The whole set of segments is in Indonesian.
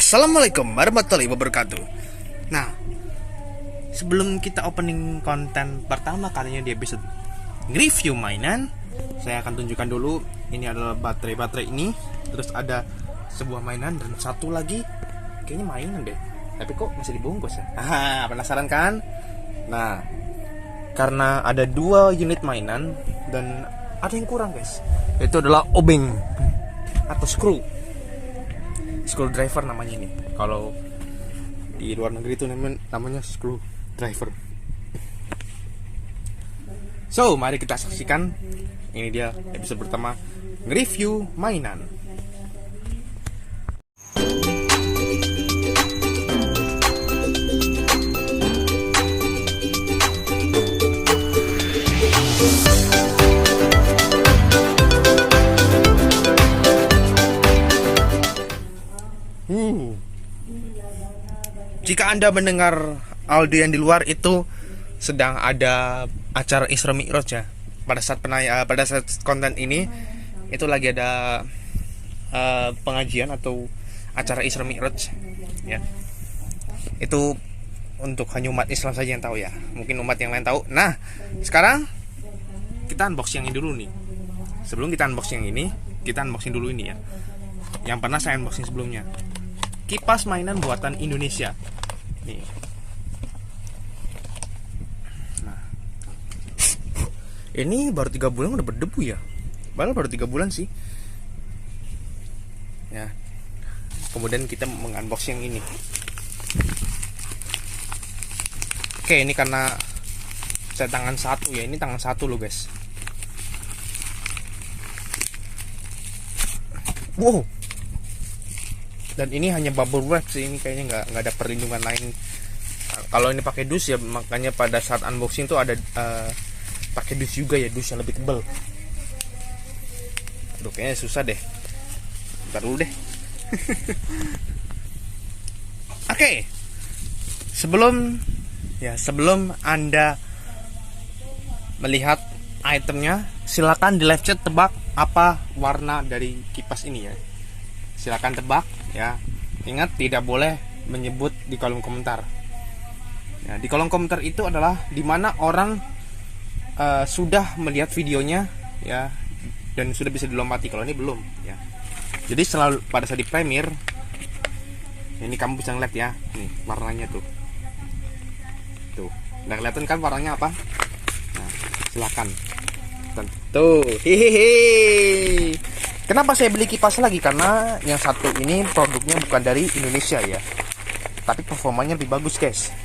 Assalamualaikum warahmatullahi wabarakatuh. Nah, sebelum kita opening konten pertama kalinya di episode review mainan, saya akan tunjukkan dulu. Ini adalah baterai ini. Terus ada sebuah mainan dan satu lagi kayaknya mainan deh, tapi kok masih dibungkus ya. Penasaran kan? Nah, karena ada 2 unit mainan dan ada yang kurang guys, itu adalah obeng atau screwdriver namanya ini. Kalau di luar negeri itu namanya screwdriver. So, mari kita saksikan. Ini dia episode pertama nge-review mainan. Jika Anda mendengar audio yang di luar, itu sedang ada acara Isra Mi'raj ya. Pada saat konten ini itu lagi ada pengajian atau acara Isra Mi'raj ya. Itu untuk hanya umat Islam saja yang tahu ya. Mungkin umat yang lain tahu. Nah, sekarang kita unboxing yang ini dulu nih. Sebelum kita unboxing yang ini, kita unboxing dulu ini ya. Yang pernah saya unboxing sebelumnya. Kipas mainan buatan Indonesia. Nih. Nah. Ini baru 3 bulan udah berdebu ya. Padahal baru 3 bulan sih. Ya. Kemudian kita mengunboxing yang ini. Oke, ini karena saya tangan satu ya. Ini tangan satu loh guys. Wow. Dan ini hanya bubble wrap sih, ini kayaknya nggak ada perlindungan lain. Kalau ini pakai dus ya, makanya pada saat unboxing tuh ada pakai dus juga ya, dus yang lebih tebal. Aduh, kayaknya susah deh. Bentar dulu deh. Oke. Sebelum Anda melihat itemnya, silakan di live chat tebak apa warna dari kipas ini ya. Silakan tebak ya. Ingat, tidak boleh menyebut di kolom komentar. Ya, di kolom komentar itu adalah dimana orang sudah melihat videonya ya, dan sudah bisa dilompati. Kalau ini belum ya. Jadi selalu pada saat di premiere, ini kamu bisa ngeliat ya, nih warnanya tuh. Udah kelihatan kan warnanya apa? Nah, silakan. Tentu. Hehehe. Kenapa saya beli kipas lagi? Karena yang satu ini produknya bukan dari Indonesia ya, tapi performanya lebih bagus guys.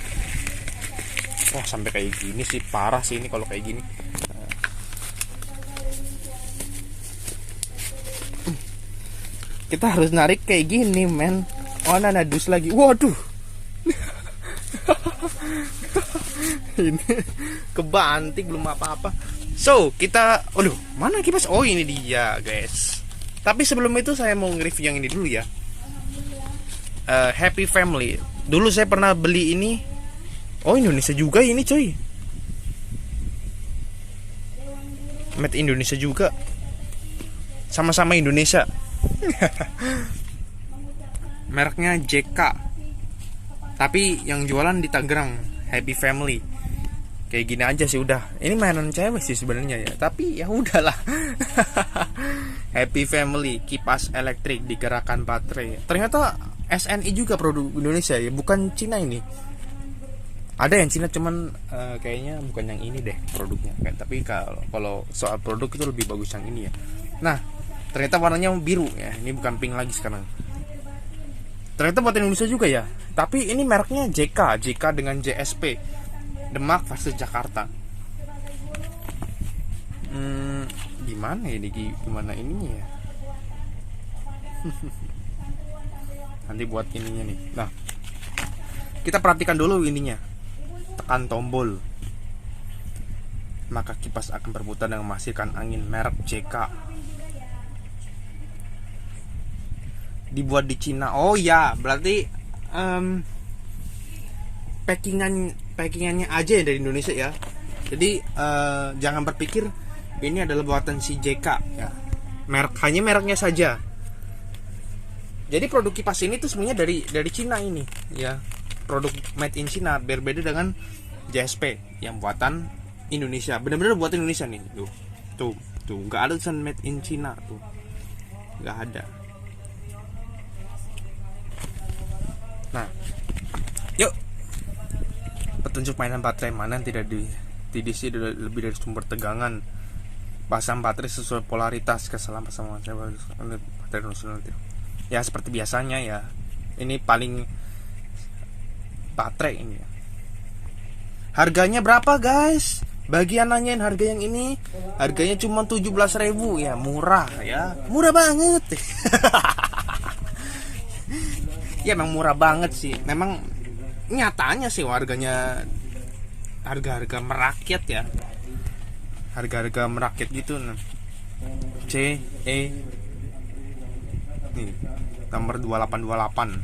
Wah, sampai kayak gini sih, parah sih ini kalau kayak gini. Kita harus narik kayak gini men. Oh, ada dus lagi. Waduh. Ini kebanting belum apa-apa. So, kita mana kipas? Oh, ini dia guys. Tapi sebelum itu saya mau nge-review yang ini dulu ya. Happy Family. Dulu saya pernah beli ini. Oh, Indonesia juga ini coy. Made Indonesia juga. Sama-sama Indonesia. Mereknya JK. Tapi yang jualan di Tangerang, Happy Family. Kayak gini aja sih udah. Ini mainan cewek sih sebenarnya ya, tapi ya udahlah. Happy Family, kipas elektrik digerakkan baterai. Ternyata SNI juga produk Indonesia ya, bukan Cina ini. Ada yang Cina cuman kayaknya bukan yang ini deh produknya. Tapi kalau soal produk itu lebih bagus yang ini ya. Nah, ternyata warnanya biru ya. Ini bukan pink lagi sekarang. Ternyata buatan Indonesia juga ya. Tapi ini mereknya JK dengan JSP. Demak versus Jakarta. Gimana ya, gimana ininya ya? Nanti buat ininya nih. Nah, kita perhatikan dulu ininya. Tekan tombol, maka kipas akan berputar dan menghasilkan angin merek JK. Dibuat di Cina. Oh ya, berarti packingannya aja ya dari Indonesia ya. Jadi jangan berpikir ini adalah buatan si JK ya. Mereknya saja. Jadi produk kipas ini tuh sebenarnya dari Cina ini ya, produk made in China, berbeda dengan JSP yang buatan Indonesia, bener-bener buatan Indonesia nih. Tuh nggak ada tulisan made in China tuh, nggak ada. Nah, yuk, petunjuk mainan baterai mana yang tidak diisi lebih dari sumber tegangan, pasang baterai sesuai polaritas, kesalahan pasangan baterai nasional. Ya seperti biasanya ya, ini paling baterai ini ya. Harganya berapa guys? Bagi yang nanyain harga yang ini, harganya cuma 17.000 ya, murah ya, murah banget. Ya emang murah banget sih, memang nyatanya sih harganya harga-harga merakyat ya, harga-harga merakyat gitu. CE nih nomor 2828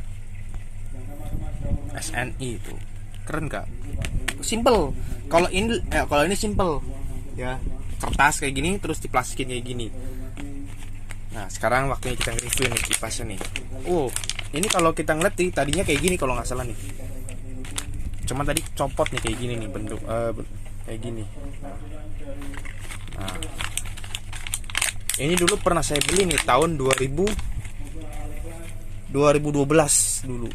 SNI itu keren gak? Simple. Kalau ini simple ya, kertas kayak gini terus diplastikin kayak gini. Nah sekarang waktunya kita review nih kipasnya nih. Ini kalau kita ngeliat nih, tadinya kayak gini kalau nggak salah nih, cuma tadi copot nih kayak gini nih bentuk kayak gini. Nah ini dulu pernah saya beli nih tahun 2012 dulu.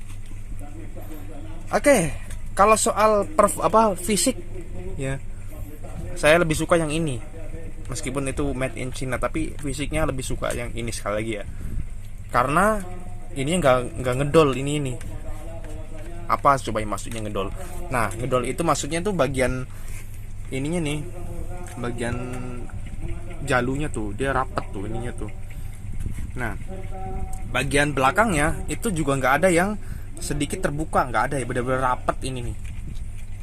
Oke, kalau soal fisik ya, saya lebih suka yang ini. Meskipun itu made in China, tapi fisiknya lebih suka yang ini sekali lagi ya. Karena ini nggak ngedol ini. Apa coba yang maksudnya ngedol? Nah, ngedol itu maksudnya tuh bagian ininya nih, bagian jalunya tuh dia rapet tuh ininya tuh. Nah, bagian belakangnya itu juga nggak ada yang sedikit terbuka, nggak ada ya, benar-benar rapet ini nih.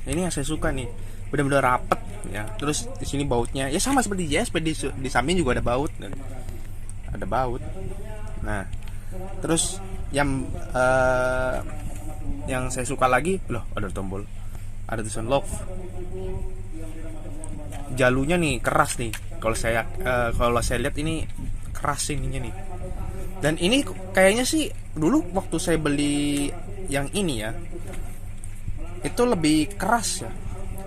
Ini yang saya suka nih, benar-benar rapet ya. Terus di sini bautnya ya sama seperti JSP, di samping juga ada baut, Nah, terus yang saya suka lagi, loh ada tombol, ada tulisan love. Jalunya nih keras nih. Kalau saya lihat ini keras ininya nih. Dan ini kayaknya sih dulu waktu saya beli yang ini ya, itu lebih keras ya,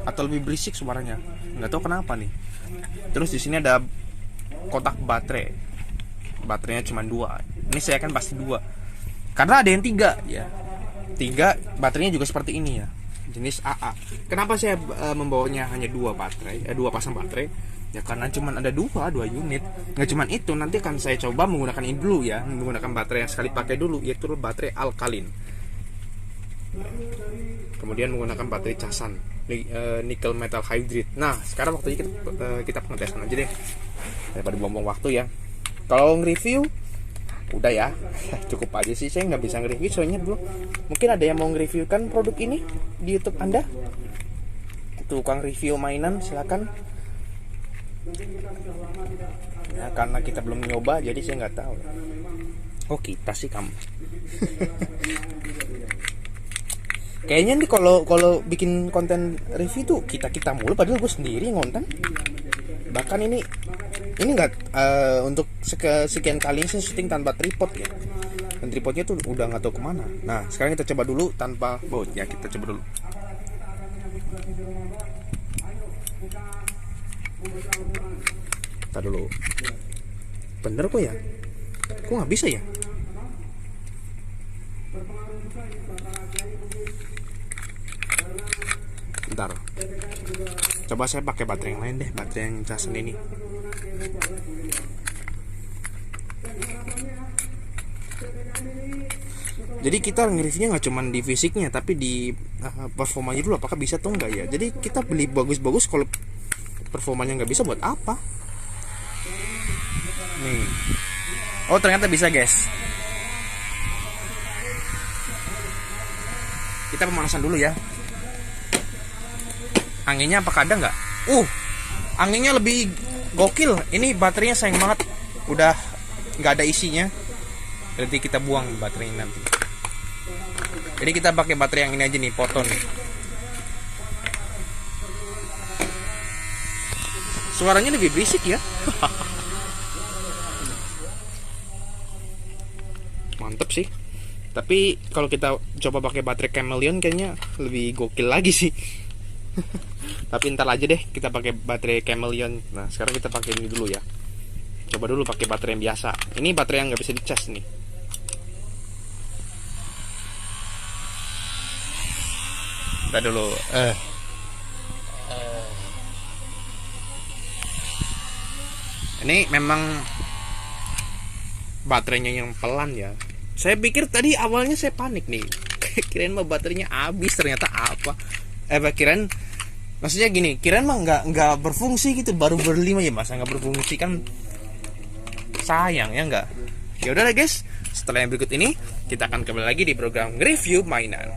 atau lebih berisik suaranya. Nggak tahu kenapa nih. Terus di sini ada kotak baterai. Baterainya cuma 2. Ini saya kan pasti 2. Karena ada yang 3 ya. 3 baterainya juga seperti ini ya, jenis AA. Kenapa saya membawanya hanya 2 baterai, 2 pasang baterai? Ya karena cuma ada 2 unit. Nggak cuma itu, nanti akan saya coba menggunakan ini dulu ya, menggunakan baterai yang sekali pakai dulu, yaitu baterai alkalin. Kemudian menggunakan baterai casan nickel metal hydride. Nah sekarang waktunya kita pengetesan aja deh, daripada buang-buang waktu ya. Kalau nge-review udah ya, cukup aja sih. Saya nggak bisa nge-review soalnya dulu mungkin ada yang mau nge-reviewkan produk ini di YouTube Anda, tukang review mainan, silakan ya. Karena kita belum nyoba jadi saya nggak tahu. Kita sih kamu. Kayaknya nih kalau bikin konten review tuh kita mulu, padahal gue sendiri ngonten. Bahkan ini nggak untuk sekian kali saya syuting tanpa tripod ya, dan tripodnya tuh udah nggak tahu kemana. Nah sekarang kita coba dulu tanpa baut ya, kita coba dulu. Ntar dulu, bener kok ya, kok nggak bisa ya? Bentar, coba saya pakai baterai yang lain deh, baterai yang casan ini. Jadi kita nge-reviewnya nggak cuma di fisiknya, tapi di performanya dulu, apakah bisa atau enggak ya. Jadi kita beli bagus-bagus, kalau performanya nggak bisa buat apa nih. Oh ternyata bisa guys. Kita pemanasan dulu ya. Anginnya apakah ada nggak? Anginnya lebih gokil. Ini baterainya sayang banget, udah nggak ada isinya. Nanti kita buang baterainya nanti. Jadi kita pakai baterai yang ini aja nih, Photon. Suaranya lebih berisik ya. mantep sih. Tapi kalau kita coba pakai baterai Chameleon kayaknya lebih gokil lagi sih. Tapi ntar aja deh kita pakai baterai Chameleon. Nah sekarang kita pakai ini dulu ya. Coba dulu pakai baterai yang biasa. Ini baterai yang nggak bisa dicas nih. Udah dulu. Ini memang baterainya yang pelan ya. Saya pikir tadi awalnya saya panik nih. Kirain mah baterainya habis, ternyata apa? Kirain maksudnya gini, kirain mah nggak berfungsi gitu, baru berlima ya, masa nggak berfungsi kan sayang ya nggak. Ya udah guys, setelah yang berikut ini kita akan kembali lagi di program review mainan.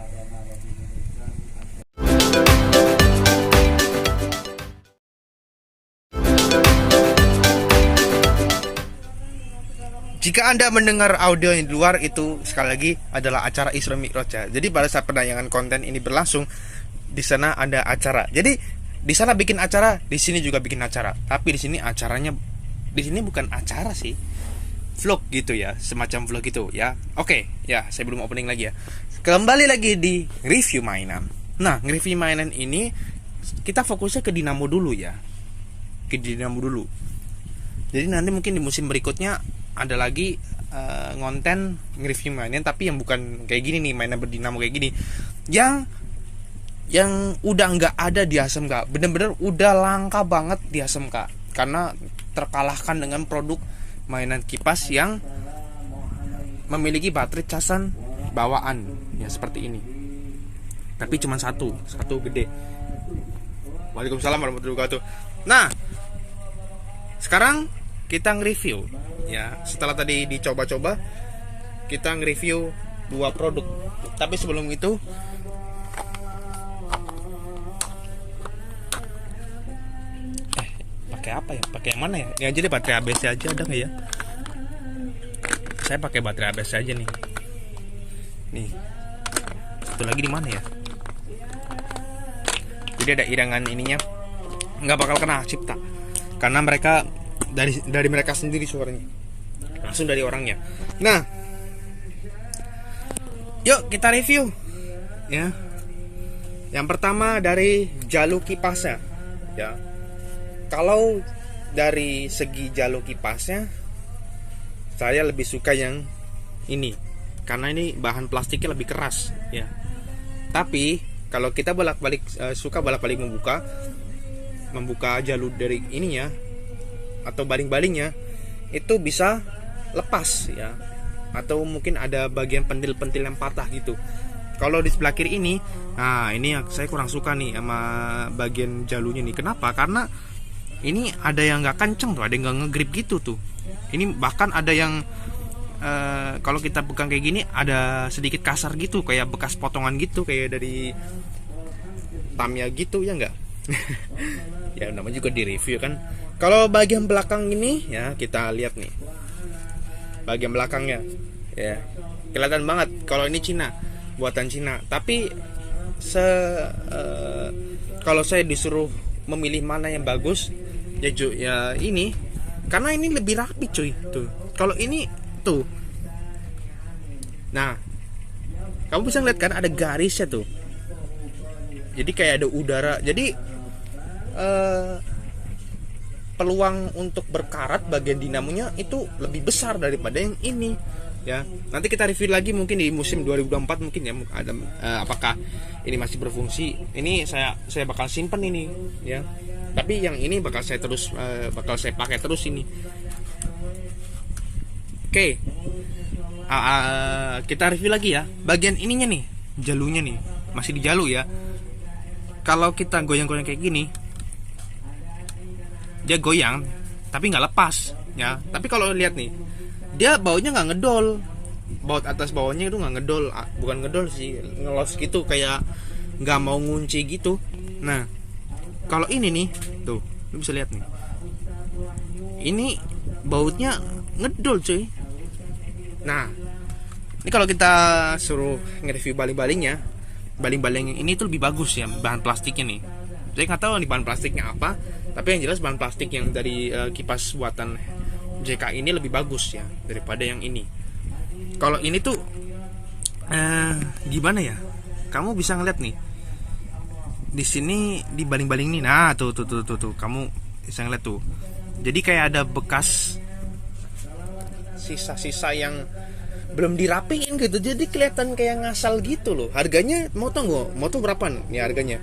Jika Anda mendengar audio yang di luar, itu sekali lagi adalah acara Isra Mi'raj ya. Jadi pada saat penayangan konten ini berlangsung, di sana ada acara. Jadi di sana bikin acara, di sini juga bikin acara. Tapi di sini acaranya, di sini bukan acara sih, vlog gitu ya, semacam vlog gitu ya. Oke, ya saya belum opening lagi ya. Kembali lagi di review mainan. Nah, review mainan ini kita fokusnya ke dinamo dulu ya, ke dinamo dulu. Jadi nanti mungkin di musim berikutnya ada lagi ngonten nge-review mainan, tapi yang bukan kayak gini nih, mainan berdinamo kayak gini, yang udah nggak ada di ASMK, bener-bener udah langka banget di ASMK, karena terkalahkan dengan produk mainan kipas yang memiliki baterai casan bawaan ya seperti ini, tapi cuma satu gede. Waalaikumsalam warahmatullahi wabarakatuh. Nah sekarang kita nge-review ya, setelah tadi dicoba-coba kita nge-review 2 produk. Tapi sebelum itu pakai apa ya? Pakai yang mana ya? Ini aja deh, baterai ABS aja, ada nggak ya? Saya pakai baterai ABS aja nih. Nih. Satu lagi di mana ya? Jadi ada irangan ininya. Nggak bakal kena cipta. Karena mereka dari mereka sendiri suaranya, langsung dari orangnya. Nah, yuk kita review ya. Yang pertama dari Jalu kipasnya ya. Kalau dari segi Jalu kipasnya, saya lebih suka yang ini karena ini bahan plastiknya lebih keras ya. Tapi kalau kita suka bolak-balik membuka Jalu dari ininya atau baling-balingnya, itu bisa lepas ya, atau mungkin ada bagian pentil-pentil yang patah gitu. Kalau di sebelah kiri ini, nah ini saya kurang suka nih sama bagian jalunya nih. Kenapa? Karena ini ada yang nggak kenceng tuh, ada yang nggak ngegrip gitu tuh. Ini bahkan ada yang kalau kita pegang kayak gini ada sedikit kasar gitu, kayak bekas potongan gitu, kayak dari Tamiya gitu ya nggak? Ya namanya juga di review kan. Kalau bagian belakang ini ya, kita lihat nih bagian belakangnya ya, kelihatan banget kalau ini Cina, buatan Cina. Tapi kalau saya disuruh memilih mana yang bagus ya ini, karena ini lebih rapi cuy tuh. Kalau ini tuh, nah kamu bisa ngeliat kan ada garisnya tuh, jadi kayak ada udara. Jadi peluang untuk berkarat bagian dinamonya itu lebih besar daripada yang ini ya. Nanti kita review lagi mungkin di musim 2024 mungkin ya, ada apakah ini masih berfungsi. Ini saya bakal simpen ini ya, tapi yang ini bakal saya pakai terus ini. Oke. Kita review lagi ya, bagian ininya nih, jalunya nih masih di jalu ya. Kalau kita goyang-goyang kayak gini, dia goyang tapi nggak lepas ya. Tapi kalau lihat nih, dia baunya nggak ngedol, baut atas bawahnya itu nggak ngedol, bukan ngedol sih, ngelos gitu, kayak nggak mau ngunci gitu. Nah kalau ini nih tuh, lu bisa lihat nih, ini bautnya ngedol cuy. Nah ini kalau kita suruh nge-review baling-balingnya, baling-baling yang ini tuh lebih bagus ya, bahan plastiknya nih. Saya nggak tahu nih bahan plastiknya apa, tapi yang jelas bahan plastik yang dari kipas buatan JK ini lebih bagus ya daripada yang ini. Kalau ini tuh gimana ya? Kamu bisa ngeliat nih. Di sini dibaling-baling nih. Nah, tuh. Kamu bisa ngeliat tuh. Jadi kayak ada bekas sisa-sisa yang belum dirapiin gitu. Jadi kelihatan kayak ngasal gitu loh. Harganya mau tau nggak? Mau tau berapa nih harganya?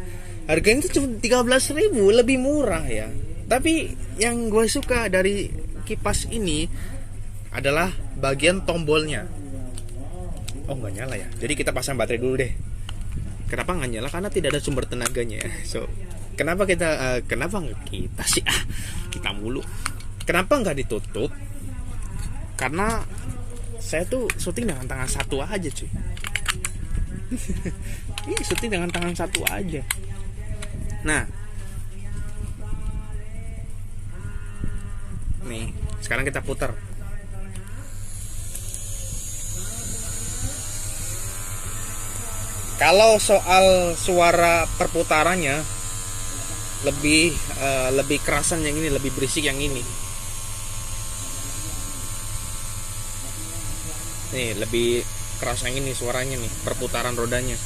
Harganya itu cuma 13.000, lebih murah ya. Tapi yang gue suka dari kipas ini adalah bagian tombolnya. Oh, nggak nyala ya. Jadi kita pasang baterai dulu deh. Kenapa nggak nyala? Karena tidak ada sumber tenaganya. So, kenapa nggak kita sih? Kita mulu. Kenapa nggak ditutup? Karena saya tuh syuting dengan tangan satu aja, cuy. Ini syuting dengan tangan satu aja. Nah, nih, sekarang kita putar. Kalau soal suara perputarannya lebih kerasan yang ini, lebih berisik yang ini. Nih, lebih keras yang ini suaranya nih, perputaran rodanya.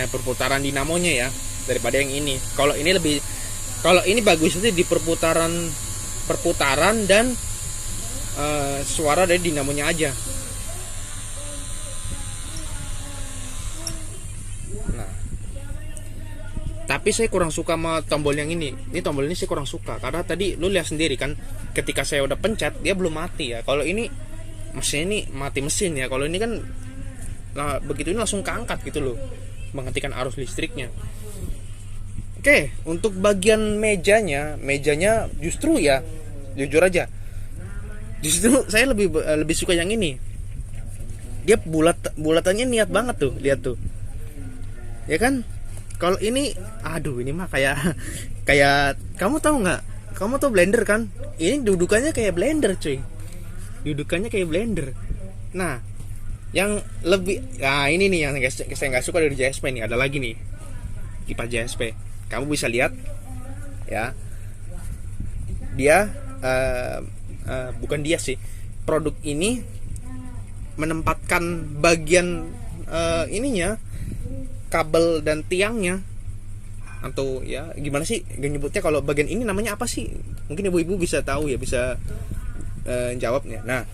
Perputaran dinamonya ya, daripada yang ini. Kalau ini bagus itu di perputaran dan suara dari dinamonya aja. Nah, tapi saya kurang suka sama tombol yang ini. Ini tombol ini saya kurang suka karena tadi lu lihat sendiri kan, ketika saya udah pencet dia belum mati ya. Kalau ini mesin ini mati mesin ya. Kalau ini kan begitu ini langsung keangkat gitu loh, menghentikan arus listriknya. Oke, untuk bagian mejanya justru ya, jujur aja, justru saya lebih suka yang ini. Dia bulatannya niat banget tuh, lihat tuh, ya kan? Kalau ini, aduh, ini mah kayak kamu tahu nggak? Kamu tahu blender kan? Ini dudukannya kayak blender, cuy. Dudukannya kayak blender. Nah, yang ini nih yang saya nggak suka dari JSP nih. Ada lagi nih kipas JSP. Kamu bisa lihat ya, dia bukan dia sih, produk ini menempatkan bagian ininya, kabel dan tiangnya, atau ya gimana sih nyebutnya, kalau bagian ini namanya apa sih? Mungkin ibu-ibu bisa tahu ya, bisa jawabnya. Nah,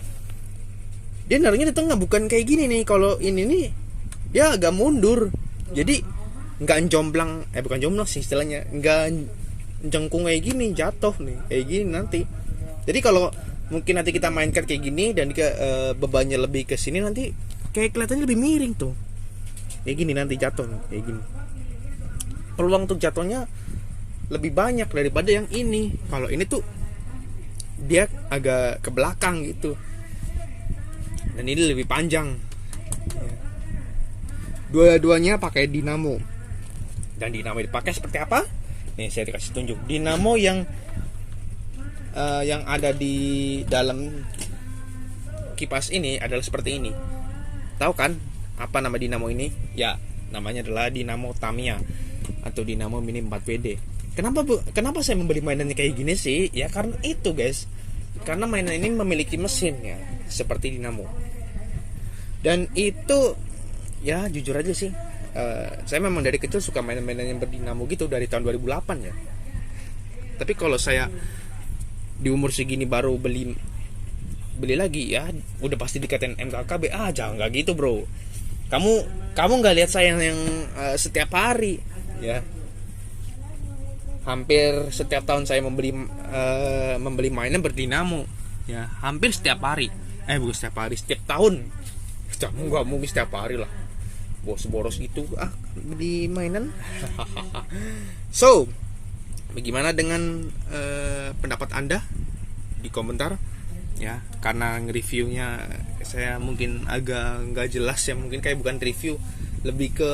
dia naruhnya di tengah, bukan kayak gini nih. Kalau ini nih dia agak mundur, jadi nggak jomplang, bukan jomplang sih istilahnya, nggak jengkung kayak gini, jatuh nih kayak gini nanti. Jadi kalau mungkin nanti kita mainkan kayak gini dan bebannya lebih ke sini, nanti kayak kelihatannya lebih miring tuh, kayak gini nanti jatuh nih, kayak gini. Peluang untuk jatuhnya lebih banyak daripada yang ini. Kalau ini tuh dia agak ke belakang gitu, dan ini lebih panjang. Dua-duanya pakai dinamo. Dan dinamo dipakai seperti apa? Nih saya dikasih tunjuk. Dinamo yang ada di dalam kipas ini adalah seperti ini. Tahu kan apa nama dinamo ini? Ya, namanya adalah dinamo Tamiya atau dinamo mini 4WD. Kenapa saya membeli mainannya kayak gini sih? Ya karena itu, guys. Karena mainan ini memiliki mesin ya, seperti dinamo. Dan itu ya jujur aja sih, saya memang dari kecil suka mainan-mainan yang berdinamo gitu dari tahun 2008 ya. Tapi kalau saya di umur segini baru beli lagi ya, udah pasti dikatain MKKB. Jangan nggak gitu, bro. Kamu nggak lihat saya yang setiap hari ya. Hampir setiap tahun saya membeli mainan berdinamo ya, hampir setiap hari. Bukan setiap hari, setiap tahun. Nggak mungkin setiap hari lah, boros gitu beli mainan. So, bagaimana dengan pendapat Anda di komentar ya? Karena nge-reviewnya saya mungkin agak nggak jelas ya, mungkin kayak bukan review, lebih ke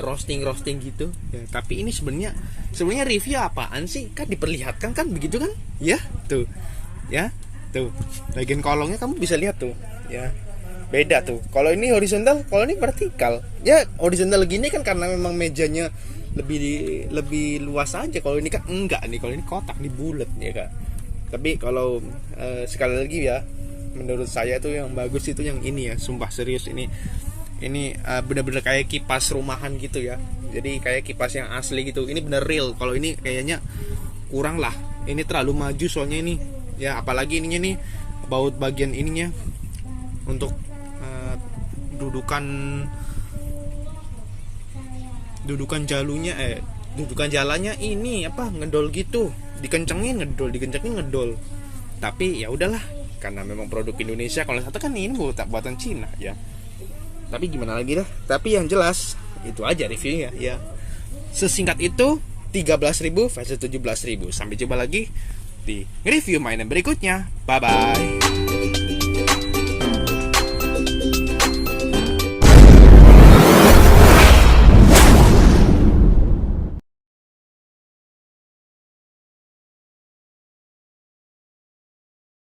roasting gitu ya. Tapi ini sebenarnya review apaan sih? Kan diperlihatkan kan begitu kan? Ya, tuh. Ya, tuh. Bagian kolongnya kamu bisa lihat tuh, ya. Beda tuh. Kalau ini horizontal, kalau ini vertikal. Ya, horizontal gini kan karena memang mejanya lebih luas aja. Kalau ini kan enggak nih. Kalau ini kotak, nih bulat ya, Kak. Tapi kalau sekali lagi ya, menurut saya tuh yang bagus itu yang ini ya, sumpah serius ini bener-bener kayak kipas rumahan gitu ya, jadi kayak kipas yang asli gitu, ini bener real. Kalau ini kayaknya kurang lah, ini terlalu maju soalnya ini ya, apalagi ininya nih baut bagian ininya untuk dudukan jalunya dudukan jalannya ini apa ngedol gitu, dikencengin ngedol. Tapi ya udahlah, karena memang produk Indonesia. Kalau satu kan ini buatan Cina ya, tapi gimana lagi dah. Tapi yang jelas itu aja reviewnya ya, sesingkat itu. 13.000 versus 17.000. Sampai jumpa lagi di review mainan berikutnya. Bye bye.